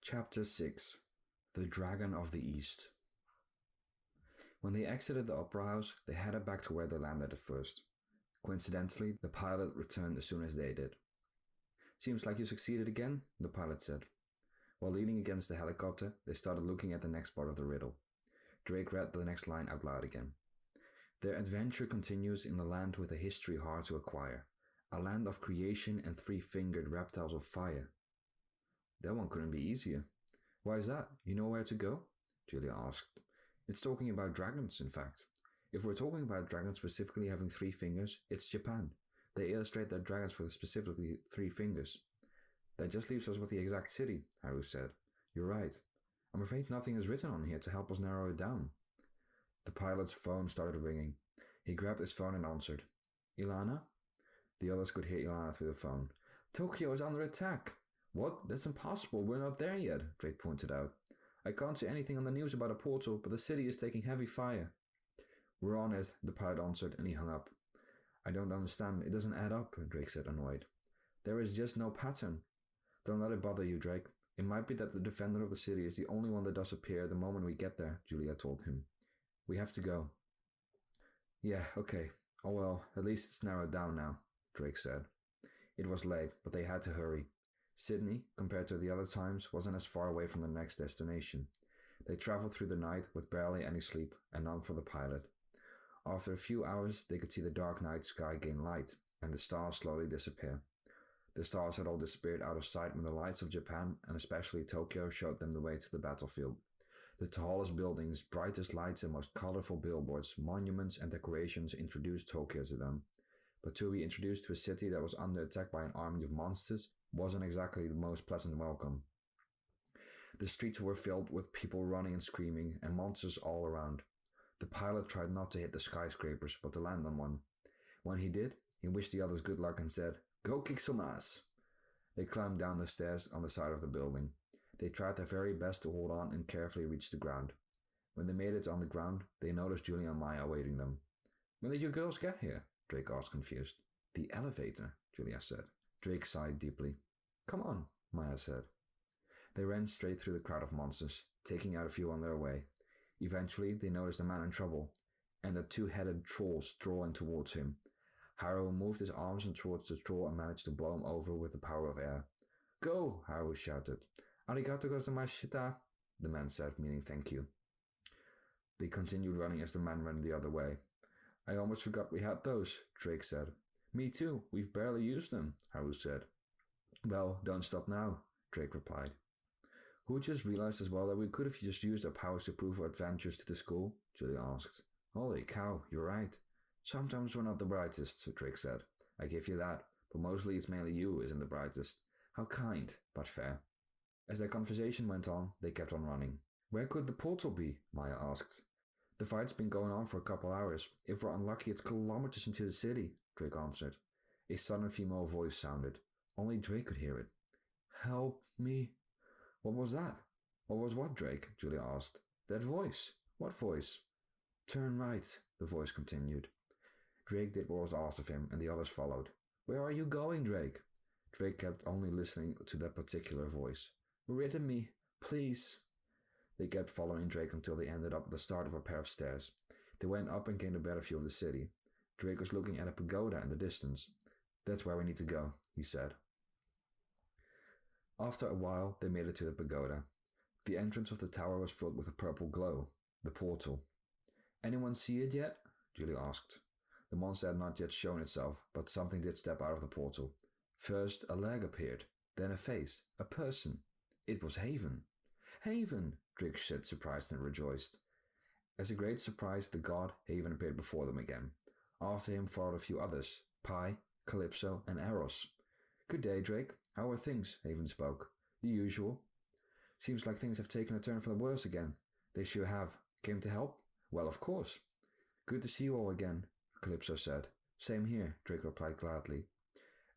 Chapter 6 The Dragon of the East. When they exited the opera house, they headed back to where they landed at first. Coincidentally, the pilot returned as soon as they did. "Seems like you succeeded again," the pilot said. While leaning against the helicopter, they started looking at the next part of the riddle. Drake read the next line out loud again. "Their adventure continues in the land with a history hard to acquire, a land of creation and three-fingered reptiles of fire." That one couldn't be easier. "Why is that? You know where to go?" Julia asked. "It's talking about dragons, in fact. If we're talking about dragons specifically having 3 fingers, it's Japan. They illustrate their dragons with specifically 3 fingers. That just leaves us with the exact city," Haru said. "You're right. I'm afraid nothing is written on here to help us narrow it down." The pilot's phone started ringing. He grabbed his phone and answered. "Ilana?" The others could hear Ilana through the phone. "Tokyo is under attack." "What? That's impossible. We're not there yet," Drake pointed out. "I can't see anything on the news about a portal, but the city is taking heavy fire." "We're on it," the pilot answered, and he hung up. "I don't understand. It doesn't add up," Drake said, annoyed. "There is just no pattern." "Don't let it bother you, Drake. It might be that the defender of the city is the only one that does appear the moment we get there," Julia told him. "We have to go." "Yeah, okay. Oh well, at least it's narrowed down now," Drake said. It was late, but they had to hurry. Sydney, compared to the other times, wasn't as far away from the next destination. They traveled through the night with barely any sleep, and none for the pilot. After a few hours, they could see the dark night sky gain light, and the stars slowly disappear. The stars had all disappeared out of sight when the lights of Japan, and especially Tokyo, showed them the way to the battlefield. The tallest buildings, brightest lights, and most colorful billboards, monuments, and decorations introduced Tokyo to them. But to be introduced to a city that was under attack by an army of monsters wasn't exactly the most pleasant welcome. The streets were filled with people running and screaming, and monsters all around. The pilot tried not to hit the skyscrapers, but to land on one. When he did, he wished the others good luck and said, "Go kick some ass." They climbed down the stairs on the side of the building. They tried their very best to hold on and carefully reach the ground. When they made it on the ground, they noticed Julia and Maya awaiting them. "When did you girls get here?" Drake asked, confused. "The elevator," Julia said. Drake sighed deeply. "Come on," Maya said. They ran straight through the crowd of monsters, taking out a few on their way. Eventually, they noticed a man in trouble, and a 2-headed troll strolling towards him. Haru moved his arms towards the troll and managed to blow him over with the power of air. "Go!" Haru shouted. "Arigato gozaimashita," the man said, meaning thank you. They continued running as the man ran the other way. "I almost forgot we had those," Drake said. "Me too. We've barely used them," Haru said. "Well, don't stop now," Drake replied. "Who just realized as well that we could have just used our powers to prove our adventures to the school?" Julia asked. "Holy cow, you're right. Sometimes we're not the brightest," Drake said. "I give you that, but mostly it's mainly you isn't the brightest. How kind, but fair." As their conversation went on, they kept on running. "Where could the portal be?" Maya asked. "The fight's been going on for a couple hours. If we're unlucky, it's kilometers into the city," Drake answered. A sudden female voice sounded. Only Drake could hear it. "Help me." "What was that?" "What was what, Drake?" Julia asked. "That voice." "What voice?" "Turn right," the voice continued. Drake did what was asked of him, and the others followed. "Where are you going, Drake?" Drake kept only listening to that particular voice. "Rid me, please." They kept following Drake until they ended up at the start of a pair of stairs. They went up and gained a better view of the city. Drake was looking at a pagoda in the distance. "That's where we need to go," he said. After a while, they made it to the pagoda. The entrance of the tower was filled with a purple glow. The portal. "Anyone see it yet?" Julia asked. The monster had not yet shown itself, but something did step out of the portal. First, a leg appeared, then a face, a person. It was Haven. "Haven!" Drake said, surprised and rejoiced. As a great surprise, the god Haven appeared before them again. After him followed a few others, Pi, Calypso, and Eros. "Good day, Drake. How are things?" Haven spoke. "The usual." "Seems like things have taken a turn for the worse again." "They sure have. Came to help?" "Well, of course." "Good to see you all again," Calypso said. "Same here," Drake replied gladly.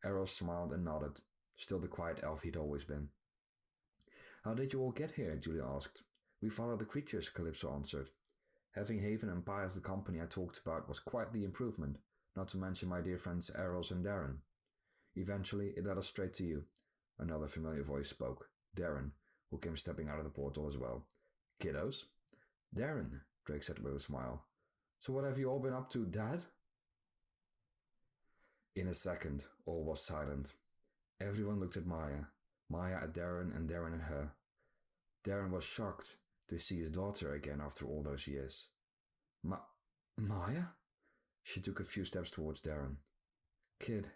Eros smiled and nodded, still the quiet elf he'd always been. "How did you all get here?" Julia asked. "We followed the creatures," Calypso answered. "Having Haven and Pi as the company I talked about was quite the improvement, not to mention my dear friends Eros and Darren. Eventually, it led us straight to you." Another familiar voice spoke. "Darren. who came stepping out of the portal as well. Kiddos? Darren, Drake said with a smile. So what have you all been up to, Dad? In a second, all was silent. Everyone looked at Maya, Maya at Darren and Darren at her. Darren was shocked to see his daughter again after all those years. Maya? She took a few steps towards Darren. Kid,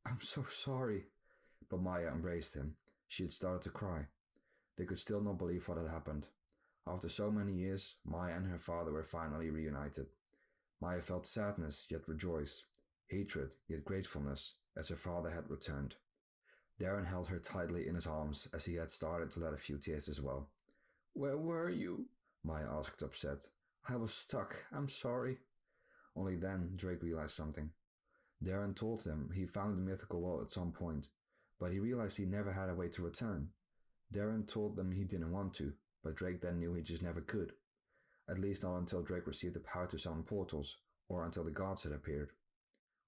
I'm so sorry. But Maya embraced him. She had started to cry. They could still not believe what had happened. After so many years, Maya and her father were finally reunited. Maya felt sadness, yet rejoiced, hatred, yet gratefulness, as her father had returned. Darren held her tightly in his arms as he had started to let a few tears as well. Where were you? Maya asked, upset. I was stuck. I'm sorry. Only then Drake realized something. Darren told him he found the mythical world at some point, but he realized he never had a way to return. Darren told them he didn't want to, but Drake then knew he just never could. At least not until Drake received the power to summon portals, or until the gods had appeared.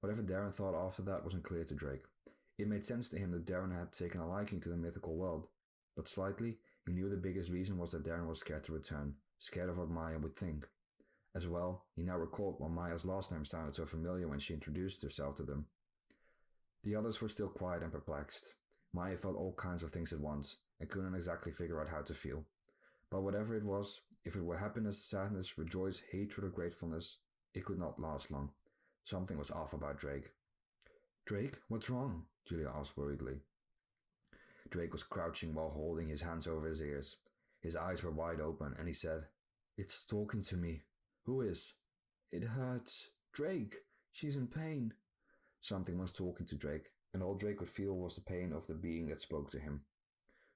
Whatever Darren thought after that wasn't clear to Drake. It made sense to him that Darren had taken a liking to the mythical world, but slightly, he knew the biggest reason was that Darren was scared to return, scared of what Maya would think. As well, he now recalled why Maya's last name sounded so familiar when she introduced herself to them. The others were still quiet and perplexed. Maya felt all kinds of things at once, and couldn't exactly figure out how to feel. But whatever it was, if it were happiness, sadness, rejoice, hatred, or gratefulness, it could not last long. Something was off about Drake. Drake, what's wrong? Julia asked worriedly. Drake was crouching while holding his hands over his ears. His eyes were wide open, and he said, It's talking to me. Who is? It hurts. Drake, she's in pain. Something was talking to Drake, and all Drake could feel was the pain of the being that spoke to him.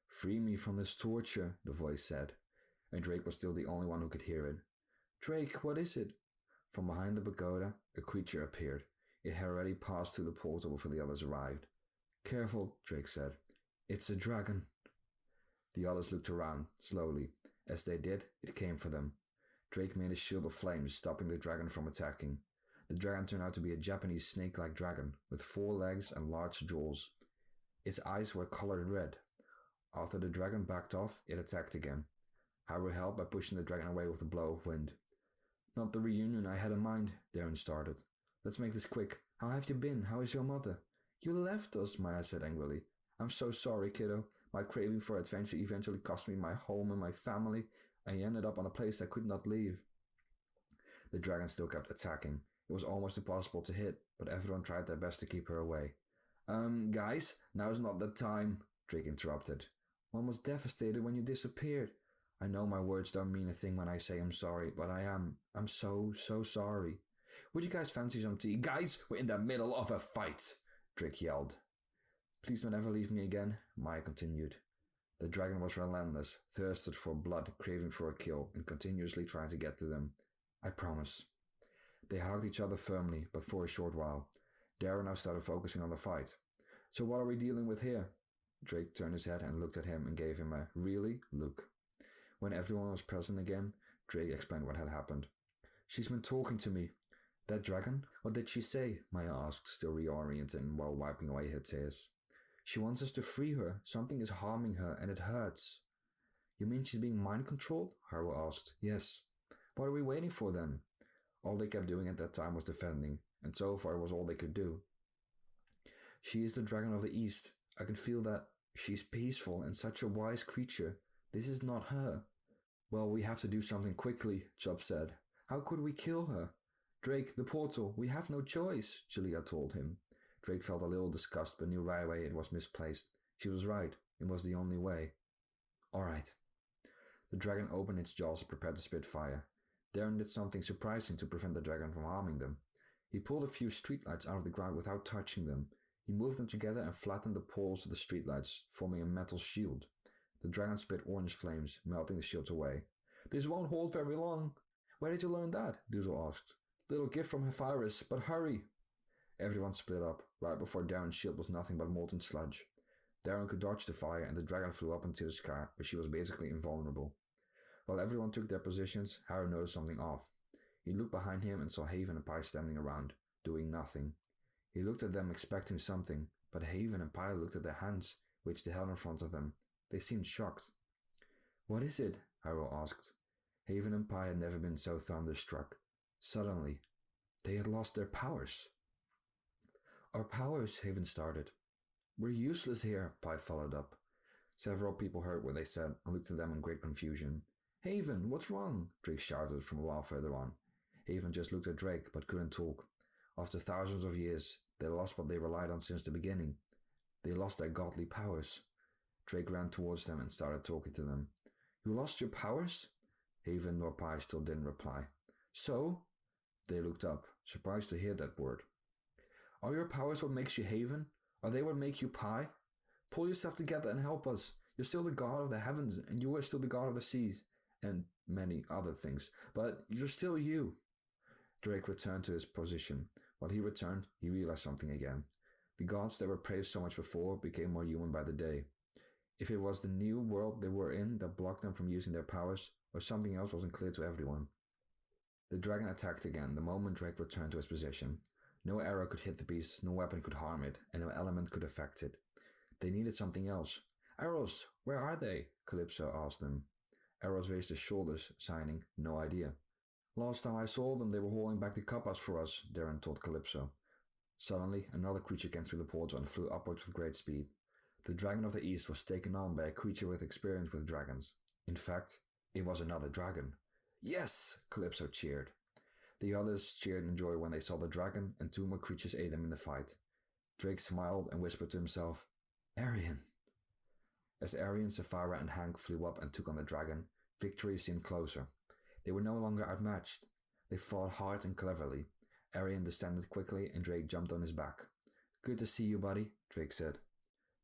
Free me from this torture, the voice said, and Drake was still the only one who could hear it. Drake, what is it? From behind the pagoda, a creature appeared. It had already passed through the portal before the others arrived. Careful, Drake said. It's a dragon. The others looked around, slowly. As they did, it came for them. Drake made a shield of flames, stopping the dragon from attacking. The dragon turned out to be a Japanese snake-like dragon, with 4 legs and large jaws. Its eyes were colored red. After the dragon backed off, it attacked again. Haru helped by pushing the dragon away with a blow of wind. Not the reunion I had in mind, Darren started. Let's make this quick. How have you been? How is your mother? You left us, Maya said angrily. I'm so sorry, kiddo. My craving for adventure eventually cost me my home and my family. I ended up on a place I could not leave. The dragon still kept attacking. It was almost impossible to hit, but everyone tried their best to keep her away. Guys, now's not the time, Drake interrupted. One was devastated when you disappeared. I know my words don't mean a thing when I say I'm sorry, but I'm so sorry. Would you guys fancy some tea? Guys, we're in the middle of a fight, Drake yelled. Please don't ever leave me again, Maya continued. The dragon was relentless, thirsted for blood, craving for a kill, and continuously trying to get to them. I promise. They hugged each other firmly, but for a short while. Darren now started focusing on the fight. So what are we dealing with here? Drake turned his head and looked at him and gave him a really look. When everyone was present again, Drake explained what had happened. She's been talking to me. That dragon? What did she say? Maya asked, still reorienting while wiping away her tears. She wants us to free her. Something is harming her, and it hurts. You mean she's being mind-controlled? Haru asked. Yes. What are we waiting for then? All they kept doing at that time was defending, and so far it was all they could do. She is the dragon of the East. I can feel that. She's peaceful and such a wise creature. This is not her. Well, we have to do something quickly, Chop said. How could we kill her? Drake, the portal. We have no choice, Julia told him. Drake felt a little disgust, but knew right away it was misplaced. She was right. It was the only way. All right. The dragon opened its jaws and prepared to spit fire. Darren did something surprising to prevent the dragon from harming them. He pulled a few streetlights out of the ground without touching them. He moved them together and flattened the poles of the streetlights, forming a metal shield. The dragon spit orange flames, melting the shields away. This won't hold very long. Where did you learn that? Duzel asked. Little gift from Hepharis, but hurry. Everyone split up. Right before Darren's shield was nothing but molten sludge. Darren could dodge the fire and the dragon flew up into the sky, but she was basically invulnerable. While everyone took their positions, Haru noticed something off. He looked behind him and saw Haven and Pi standing around, doing nothing. He looked at them expecting something, but Haven and Pi looked at their hands, which they held in front of them. They seemed shocked. What is it? Hyrule asked. Haven and Pi had never been so thunderstruck. Suddenly, they had lost their powers. Our powers, Haven started. We're useless here, Pi followed up. Several people heard what they said and looked at them in great confusion. Haven, what's wrong? Drake shouted from a while further on. Haven just looked at Drake but couldn't talk. After thousands of years, they lost what they relied on since the beginning. They lost their godly powers. Drake ran towards them and started talking to them. You lost your powers? Haven nor Pi still didn't reply. So? They looked up, surprised to hear that word. Are your powers what makes you Haven? Are they what make you Pi? Pull yourself together and help us. You're still the god of the heavens, and you are still the god of the seas, and many other things. But you're still you. Drake returned to his position. While he returned, he realized something again. The gods that were praised so much before became more human by the day. If it was the new world they were in that blocked them from using their powers, or something else wasn't clear to everyone. The dragon attacked again the moment Drake returned to his position. No arrow could hit the beast, no weapon could harm it, and no element could affect it. They needed something else. Arrows, where are they? Calypso asked them. Arrows raised his shoulders, signing, no idea. Last time I saw them, they were hauling back the kappas for us, Darren told Calypso. Suddenly, another creature came through the portal and flew upwards with great speed. The dragon of the east was taken on by a creature with experience with dragons. In fact, it was another dragon. Yes! Calypso cheered. The others cheered in joy when they saw the dragon, and 2 more creatures aided them in the fight. Drake smiled and whispered to himself, Arian. As Arian, Sapphira, and Hank flew up and took on the dragon, victory seemed closer. They were no longer outmatched. They fought hard and cleverly. Arian descended quickly, and Drake jumped on his back. Good to see you, buddy, Drake said.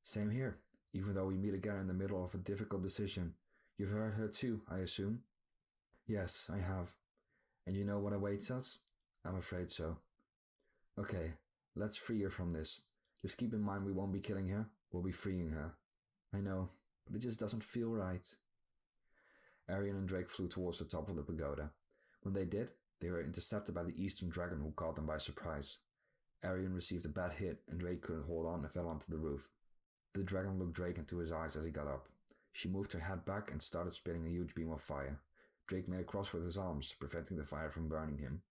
Same here, even though we meet again in the middle of a difficult decision. You've heard her too, I assume? Yes, I have. And you know what awaits us? I'm afraid so. Okay, let's free her from this. Just keep in mind we won't be killing her, we'll be freeing her. I know, but it just doesn't feel right. Arian and Drake flew towards the top of the pagoda. When they did, they were intercepted by the eastern dragon who caught them by surprise. Arian received a bad hit and Drake couldn't hold on and fell onto the roof. The dragon looked Drake into his eyes as he got up. She moved her head back and started spitting a huge beam of fire. Drake made a cross with his arms, preventing the fire from burning him.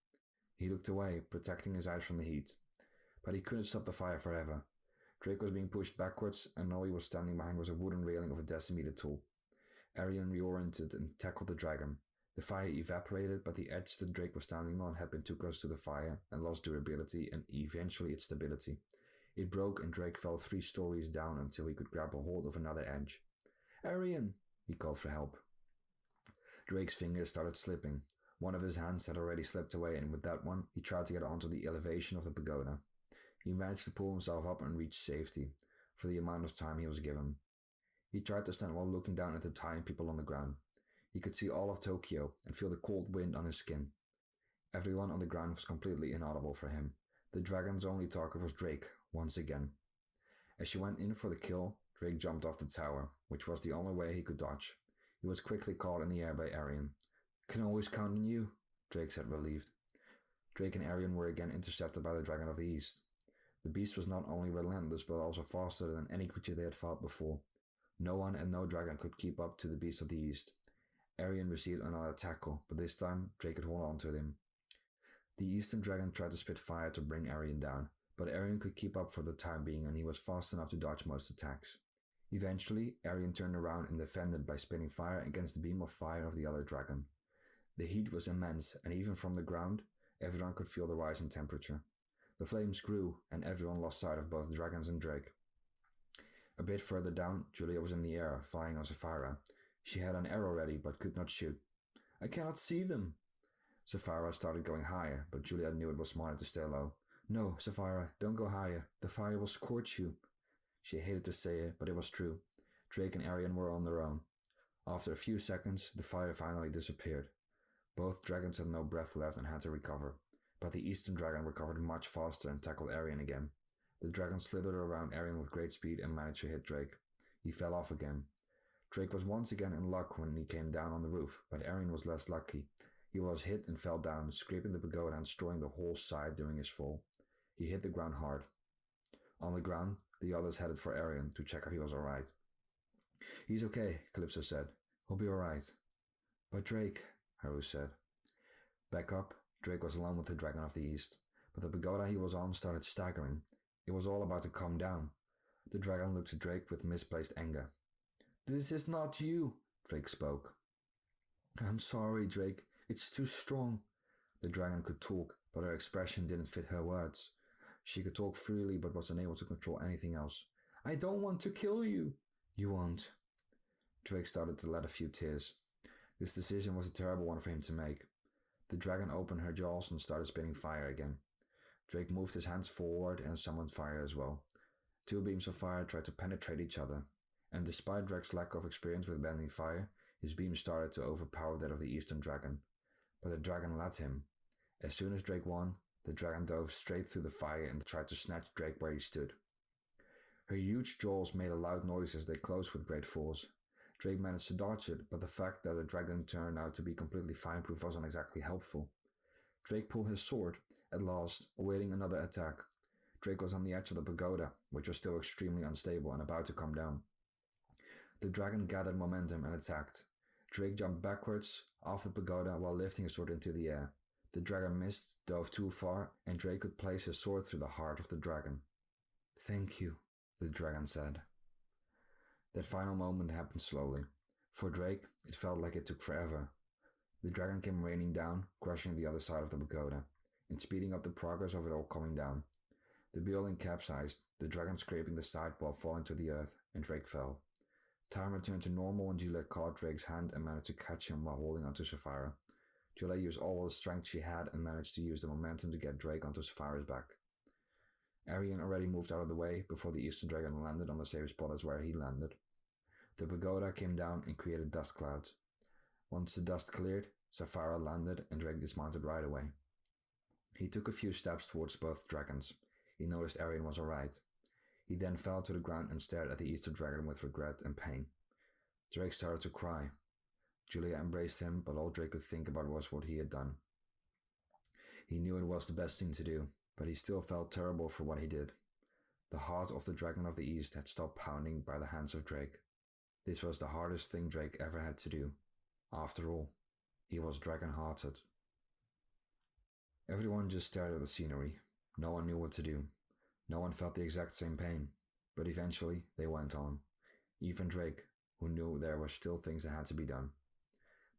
He looked away, protecting his eyes from the heat. But he couldn't stop the fire forever. Drake was being pushed backwards, and all he was standing behind was a wooden railing of a decimeter tall. Arian reoriented and tackled the dragon. The fire evaporated, but the edge that Drake was standing on had been too close to the fire and lost durability and eventually its stability. It broke and Drake fell 3 stories down until he could grab a hold of another edge. Arian! He called for help. Drake's fingers started slipping. One of his hands had already slipped away, and with that one, he tried to get onto the elevation of the pagoda. He managed to pull himself up and reach safety, for the amount of time he was given. He tried to stand while looking down at the tiny people on the ground. He could see all of Tokyo and feel the cold wind on his skin. Everyone on the ground was completely inaudible for him. The dragon's only talker was Drake, once again. As she went in for the kill, Drake jumped off the tower, which was the only way he could dodge. He was quickly caught in the air by Arian. Can always count on you, Drake said, relieved. Drake and Arian were again intercepted by the Dragon of the East. The beast was not only relentless but also faster than any creature they had fought before. No one and no dragon could keep up to the beast of the East. Arian received another tackle, but this time Drake could hold on to him. The Eastern Dragon tried to spit fire to bring Arian down, but Arian could keep up for the time being and he was fast enough to dodge most attacks. Eventually, Arian turned around and defended by spitting fire against the beam of fire of the other dragon. The heat was immense, and even from the ground, everyone could feel the rise in temperature. The flames grew, and everyone lost sight of both dragons and Drake. A bit further down, Julia was in the air, flying on Sapphira. She had an arrow ready, but could not shoot. I cannot see them. Sapphira started going higher, but Julia knew it was smarter to stay low. No, Sapphira, don't go higher. The fire will scorch you. She hated to say it, but it was true. Drake and Arian were on their own. After a few seconds, the fire finally disappeared. Both dragons had no breath left and had to recover, but the Eastern Dragon recovered much faster and tackled Arian again. The dragon slithered around Arian with great speed and managed to hit Drake. He fell off again. Drake was once again in luck when he came down on the roof, but Arian was less lucky. He was hit and fell down, scraping the pagoda and destroying the whole side during his fall. He hit the ground hard. On the ground, the others headed for Arian to check if he was alright. He's okay, Calypso said. We'll be alright. But Drake, Haru said. Back up, Drake was alone with the Dragon of the East, but the pagoda he was on started staggering. It was all about to come down. The dragon looked at Drake with misplaced anger. This is not you, Drake spoke. I'm sorry, Drake. It's too strong. The dragon could talk, but her expression didn't fit her words. She could talk freely, but was unable to control anything else. I don't want to kill you. You won't. Drake started to let a few tears. This decision was a terrible one for him to make. The dragon opened her jaws and started spitting fire again. Drake moved his hands forward and summoned fire as well. Two beams of fire tried to penetrate each other, and despite Drake's lack of experience with bending fire, his beams started to overpower that of the Eastern Dragon. But the dragon let him. As soon as Drake won, the dragon dove straight through the fire and tried to snatch Drake where he stood. Her huge jaws made a loud noise as they closed with great force. Drake managed to dodge it, but the fact that the dragon turned out to be completely fireproof wasn't exactly helpful. Drake pulled his sword, at last, awaiting another attack. Drake was on the edge of the pagoda, which was still extremely unstable and about to come down. The dragon gathered momentum and attacked. Drake jumped backwards off the pagoda while lifting his sword into the air. The dragon missed, dove too far, and Drake could place his sword through the heart of the dragon. Thank you, the dragon said. That final moment happened slowly. For Drake, it felt like it took forever. The dragon came raining down, crushing the other side of the pagoda, and speeding up the progress of it all coming down. The building capsized, the dragon scraping the side wall falling to the earth, and Drake fell. Time returned to normal and Julia caught Drake's hand and managed to catch him while holding onto Sapphira. Julia used all the strength she had and managed to use the momentum to get Drake onto Sapphira's back. Arian already moved out of the way before the Eastern Dragon landed on the same spot as where he landed. The pagoda came down and created dust clouds. Once the dust cleared, Sapphira landed and Drake dismounted right away. He took a few steps towards both dragons. He noticed Arian was alright. He then fell to the ground and stared at the Eastern Dragon with regret and pain. Drake started to cry. Julia embraced him, but all Drake could think about was what he had done. He knew it was the best thing to do, but he still felt terrible for what he did. The heart of the Dragon of the East had stopped pounding by the hands of Drake. This was the hardest thing Drake ever had to do. After all, he was dragon-hearted. Everyone just stared at the scenery. No one knew what to do. No one felt the exact same pain, but eventually they went on. Even Drake, who knew there were still things that had to be done.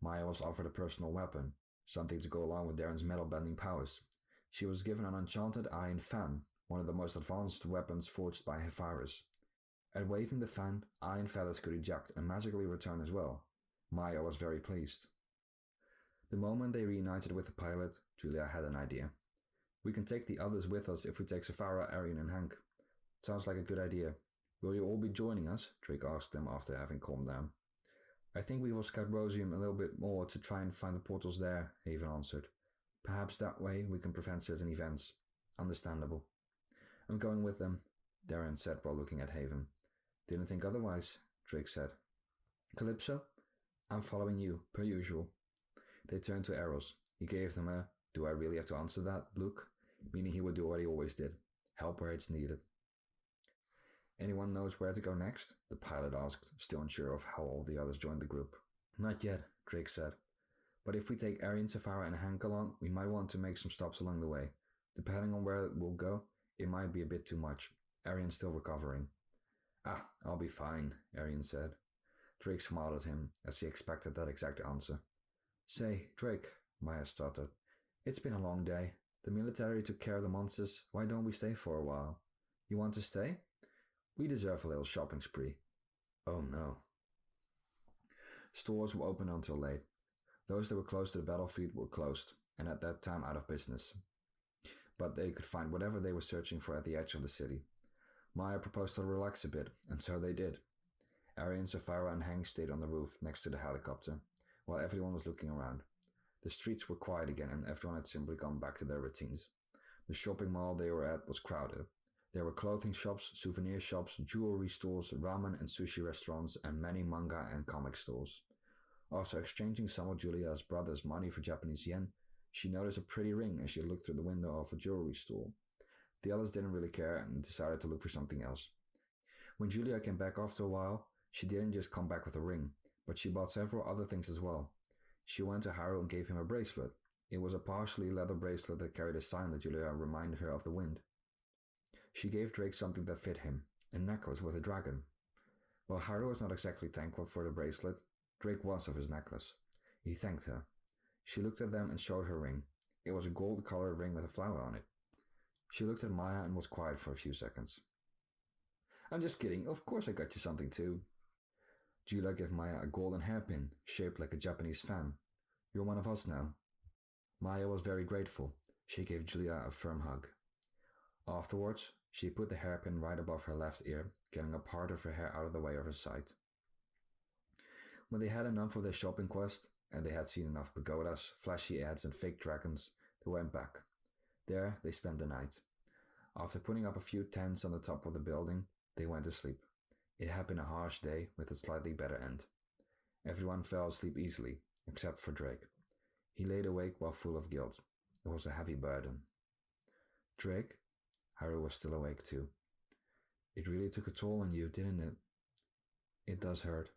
Maya was offered a personal weapon, something to go along with Darren's metal-bending powers. She was given an enchanted iron fan, one of the most advanced weapons forged by Hephaestus. At waving the fan, iron feathers could eject and magically return as well. Maya was very pleased. The moment they reunited with the pilot, Julia had an idea. We can take the others with us if we take Sapphira, Arian and Hank. Sounds like a good idea. Will you all be joining us? Drake asked them after having calmed down. I think we will scout Rosium a little bit more to try and find the portals there, Haven answered. Perhaps that way we can prevent certain events. Understandable. I'm going with them, Darren said while looking at Haven. Didn't think otherwise, Drake said. Calypso? I'm following you, per usual. They turned to Eros. He gave them a, do I really have to answer that, look? Meaning he would do what he always did. Help where it's needed. Anyone knows where to go next? The pilot asked, still unsure of how all the others joined the group. Not yet, Drake said. But if we take Arian, Sapphira and Hank along, we might want to make some stops along the way. Depending on where we'll go, it might be a bit too much. Arian's still recovering. Ah, I'll be fine, Arian said. Drake smiled at him, as he expected that exact answer. Say, Drake, Maya stuttered. It's been a long day. The military took care of the monsters. Why don't we stay for a while? You want to stay? We deserve a little shopping spree. Oh no. Stores were open until late. Those that were close to the battlefield were closed, and at that time out of business. But they could find whatever they were searching for at the edge of the city. Maya proposed to relax a bit, and so they did. Arian, Sapphira and Hank stayed on the roof next to the helicopter, while everyone was looking around. The streets were quiet again and everyone had simply gone back to their routines. The shopping mall they were at was crowded. There were clothing shops, souvenir shops, jewelry stores, ramen and sushi restaurants, and many manga and comic stores. After exchanging some of Julia's brother's money for Japanese yen, she noticed a pretty ring as she looked through the window of a jewelry store. The others didn't really care and decided to look for something else. When Julia came back after a while, she didn't just come back with a ring, but she bought several other things as well. She went to Haru and gave him a bracelet. It was a partially leather bracelet that carried a sign that Julia reminded her of the wind. She gave Drake something that fit him, a necklace with a dragon. While Haru was not exactly thankful for the bracelet, Drake was of his necklace. He thanked her. She looked at them and showed her ring. It was a gold-colored ring with a flower on it. She looked at Maya and was quiet for a few seconds. I'm just kidding, of course I got you something too. Julia gave Maya a golden hairpin, shaped like a Japanese fan. You're one of us now. Maya was very grateful. She gave Julia a firm hug. Afterwards, she put the hairpin right above her left ear, getting a part of her hair out of the way of her sight. When they had enough of their shopping quest, and they had seen enough pagodas, flashy ads, and fake dragons, they went back. There, they spent the night. After putting up a few tents on the top of the building, they went to sleep. It had been a harsh day with a slightly better end. Everyone fell asleep easily, except for Drake. He laid awake while full of guilt. It was a heavy burden. Drake? Haru was still awake too. It really took a toll on you, didn't it? It does hurt.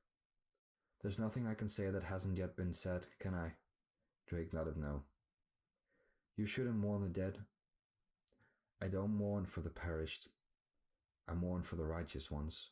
There's nothing I can say that hasn't yet been said, can I? Drake nodded no. You shouldn't mourn the dead. I don't mourn for the perished. I mourn for the righteous ones.